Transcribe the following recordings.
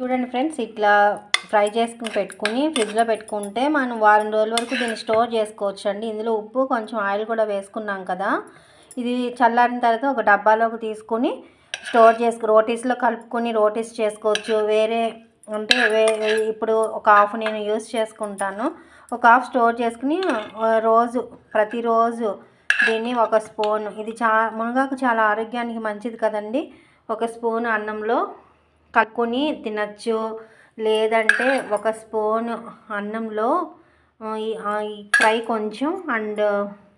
చూడండి ఫ్రెండ్స్, ఇట్లా ఫ్రై చేసుకుని పెట్టుకుని ఫ్రిడ్జ్లో పెట్టుకుంటే మనం వారం రోజుల వరకు దీన్ని స్టోర్ చేసుకోవచ్చు అండి. ఇందులో ఉప్పు కొంచెం ఆయిల్ కూడా వేసుకున్నాం కదా. ఇది చల్లారిన తర్వాత ఒక డబ్బాలోకి తీసుకుని స్టోర్ చేసుకు రోటీస్లో కలుపుకొని రోటీస్ చేసుకోవచ్చు. వేరే అంటే ఇప్పుడు ఒక హాఫ్ నేను యూస్ చేసుకుంటాను. ఒక హాఫ్ స్టోర్ చేసుకుని ప్రతిరోజు దీన్ని ఒక స్పూన్, ఇది మునగాకు చాలా ఆరోగ్యానికి మంచిది కదండి. ఒక స్పూన్ అన్నంలో కలుపుకొని తినచ్చు. లేదంటే ఒక స్పూన్ అన్నంలో ఈ ఫ్రై కొంచెం అండ్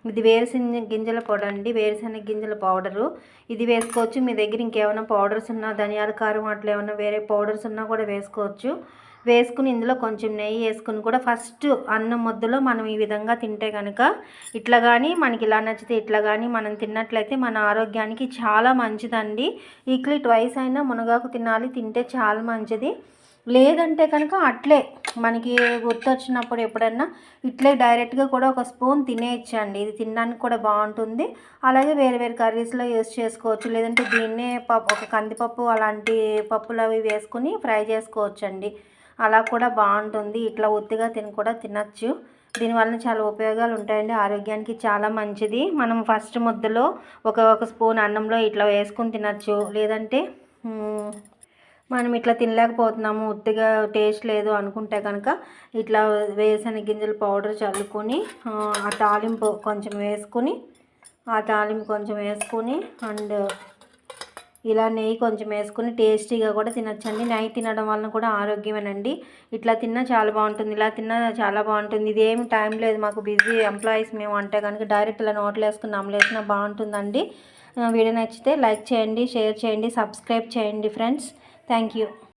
ఇది వేరుశనగ గింజల పొడి అండి, వేరుశనగ గింజల పౌడరు ఇది వేసుకోవచ్చు. మీ దగ్గర ఇంకేమైనా పౌడర్స్ ఉన్నా, ధనియాల కారం అట్లా ఏమైనా వేరే పౌడర్స్ ఉన్నా కూడా వేసుకోవచ్చు. వేసుకుని ఇందులో కొంచెం నెయ్యి వేసుకుని కూడా ఫస్ట్ అన్నం ముద్దలో మనం ఈ విధంగా తింటే కనుక, ఇట్లా కానీ మనకి ఇలా నచ్చితే ఇట్లా కానీ మనం తిన్నట్లయితే మన ఆరోగ్యానికి చాలా మంచిదండి. వీక్లీ ట్వైస్ అయినా మునగాకు తింటే చాలా మంచిది. లేదంటే కనుక అట్లే మనకి గుర్తొచ్చినప్పుడు ఎప్పుడన్నా ఇట్లే డైరెక్ట్గా కూడా ఒక స్పూన్ తినేయచ్చండి. ఇది తినడానికి కూడా బాగుంటుంది. అలాగే వేరే వేరే కర్రీస్లో యూస్ చేసుకోవచ్చు. లేదంటే దీన్నే ఒక కందిపప్పు అలాంటి పప్పులు అవి వేసుకుని ఫ్రై చేసుకోవచ్చండి. అలా కూడా బాగుంటుంది. ఇట్లా ఉత్తిగా తినచ్చు. దీనివల్ల చాలా ఉపయోగాలు ఉంటాయండి. ఆరోగ్యానికి చాలా మంచిది. మనం ఫస్ట్ ముద్దలో ఒక స్పూన్ అన్నంలో ఇట్లా వేసుకుని తినచ్చు. లేదంటే మనం ఇట్లా తినలేకపోతున్నాము, ఉత్తిగా టేస్ట్ లేదు అనుకుంటే కనుక ఇట్లా వేరుశనగ గింజల పౌడర్ చల్లుకొని ఆ తాలింపు కొంచెం వేసుకుని అండ్ ఇలా నెయ్యి కొంచెం వేసుకుని టేస్టీగా కూడా తినచ్చండి. నెయ్యి తినడం వలన కూడా ఆరోగ్యమేనండి. ఇట్లా తిన్నా చాలా బాగుంటుంది, ఇలా తిన్నా చాలా బాగుంటుంది. ఇదేమి టైం లేదు మాకు, బిజీ ఎంప్లాయీస్ మేము అంటే కనుక డైరెక్ట్ ఇలా నోట్లో వేసుకుని అమలేసినా బాగుంటుందండి. వీడియో నచ్చితే లైక్ చేయండి, షేర్ చేయండి, సబ్స్క్రైబ్ చేయండి ఫ్రెండ్స్. Thank you.